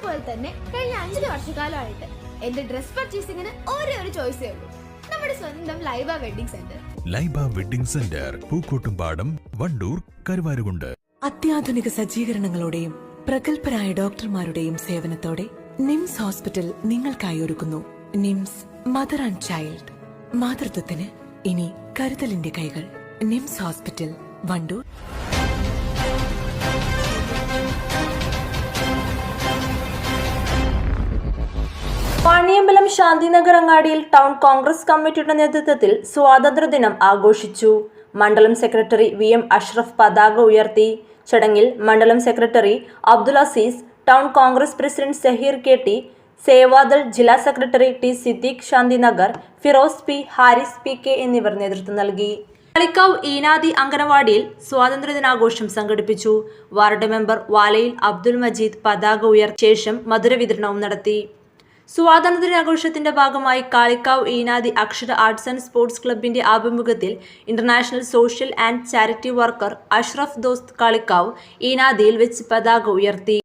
പോലെ തന്നെ കഴിഞ്ഞ 5 വർഷക്കാലമായിട്ട് എന്റെ ഡ്രസ് പർച്ചേസിംഗിന് ഒരേ ഒരു ചോയ്സേ ഉള്ളൂ, നമ്മുടെ സ്വന്തം Laiba wedding centre. Laiba wedding centre, Pookkottumpadam, Wandoor, Karuvarakundu. അത്യാധുനിക സജ്ജീകരണങ്ങളോടെയും പ്രഗത്ഭരായ ഡോക്ടർമാരുടെയും സേവനത്തോടെ നിംസ് ഹോസ്പിറ്റൽ നിങ്ങൾക്കായി ഒരുക്കുന്നു നിംസ് മദർ ആൻഡ് ചൈൽഡ്. മാതൃത്വത്തിന് ഇനി കരുതലിന്റെ കൈകൾ. NIMS hospital, Wandoor. വാണിയമ്പലം ശാന്തിനഗർ അങ്ങാടിയിൽ ടൗൺ കോൺഗ്രസ് കമ്മിറ്റിയുടെ നേതൃത്വത്തിൽ സ്വാതന്ത്ര്യദിനം ആഘോഷിച്ചു. മണ്ഡലം സെക്രട്ടറി VM അഷ്റഫ് പതാക ഉയർത്തി. ചടങ്ങിൽ മണ്ഡലം secretary Abdul Azeez, town Congress president Saheer KT, Sevadal ജില്ലാ secretary T Siddique Shantinagar, Firoz P, Haris PK എന്നിവർ നേതൃത്വം നൽകി. കളിക്കാവ് ഈനാദി അംഗനവാടിയിൽ സ്വാതന്ത്ര്യദിനാഘോഷം സംഘടിപ്പിച്ചു. വാർഡ് മെമ്പർ വാലയിൽ അബ്ദുൽ മജീദ് പതാക ഉയർത്തിയ ശേഷം മധുര വിതരണവും നടത്തി. സ്വാതന്ത്ര്യദിനാഘോഷത്തിന്റെ ഭാഗമായി കാളിക്കാവ് ഈനാദി അക്ഷര ആർട്സ് ആൻഡ് സ്പോർട്സ് ക്ലബിന്റെ ആഭിമുഖ്യത്തിൽ international social and charity worker Ashraf Dost Kalikavu ഈനാദിയിൽ വെച്ച് പതാക ഉയർത്തി.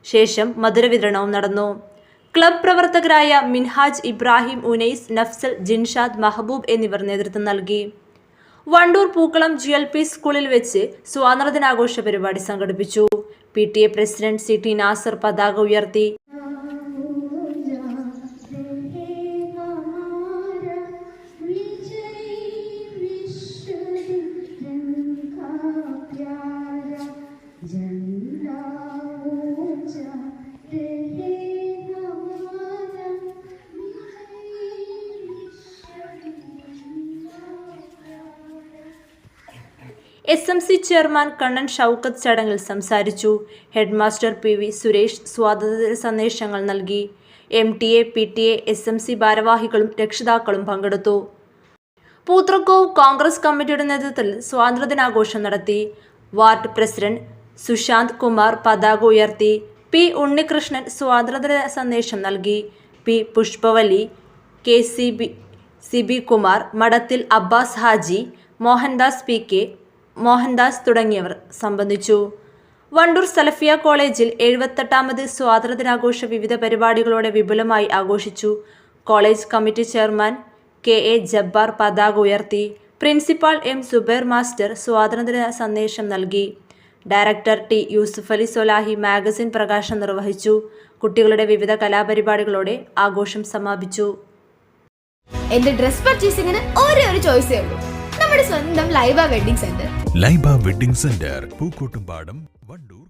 ശേഷം മധുര വിതരണവും നടന്നു. ക്ലബ് പ്രവർത്തകരായ മിൻഹാജ്, ഇബ്രാഹിം, ഉനൈസ്, നഫ്സൽ, ജിൻഷാദ്, മഹബൂബ് എന്നിവർ നേതൃത്വം നൽകി. വണ്ടൂർ പൂക്കളം GLP സ്കൂളിൽ വെച്ച് സ്വാതന്ത്ര്യദിനാഘോഷ പരിപാടി സംഘടിപ്പിച്ചു. PTA പ്രസിഡന്റ് CT നാസർ പതാക ഉയർത്തി. SMC ചെയർമാൻ കണ്ണൻ ഷൗക്കത്ത് ചടങ്ങിൽ സംസാരിച്ചു. ഹെഡ്മാസ്റ്റർ PV സുരേഷ് സ്വാതന്ത്ര്യ സന്ദേശങ്ങൾ നൽകി. MTA, PTA, SMC ഭാരവാഹികളും രക്ഷിതാക്കളും പങ്കെടുത്തു. പൂത്രക്കോവ് കോൺഗ്രസ് കമ്മിറ്റിയുടെ നേതൃത്വത്തിൽ സ്വാതന്ത്ര്യദിനാഘോഷം നടത്തി. വാർഡ് പ്രസിഡന്റ് സുശാന്ത് കുമാർ പതാക ഉയർത്തി. P ഉണ്ണികൃഷ്ണൻ സ്വാതന്ത്ര്യ സന്ദേശം നൽകി. P പുഷ്പവലി, CB കുമാർ, മഠത്തിൽ അബ്ബാസ് ഹാജി, മോഹൻദാസ് PK, മോഹൻദാസ് തുടങ്ങിയവർ സംബന്ധിച്ചു. വണ്ടൂർ സലഫിയ കോളേജിൽ 78ാമത് സ്വാതന്ത്ര്യദിനാഘോഷ വിവിധ പരിപാടികളോടെ വിപുലമായി ആഘോഷിച്ചു. College committee chairman KA Jabbar പതാക ഉയർത്തി. പ്രിൻസിപ്പാൾ M സുബൈർ മാസ്റ്റർ സ്വാതന്ത്ര്യ സന്ദേശം നൽകി. Director T Yusuffali Swalahi magazine പ്രകാശനം നിർവഹിച്ചു. കുട്ടികളുടെ വിവിധ കലാപരിപാടികളോടെ ആഘോഷം സമാപിച്ചു. എന്റെ ഡ്രസ് പർച്ചേസിംഗിന് ഒരേ ഒരു ചോയ്സേ ഉള്ളൂ, നമ്മുടെ സ്വന്തം Laiba wedding centre. Laiba wedding centre, Pookkottumpadam, Wandoor.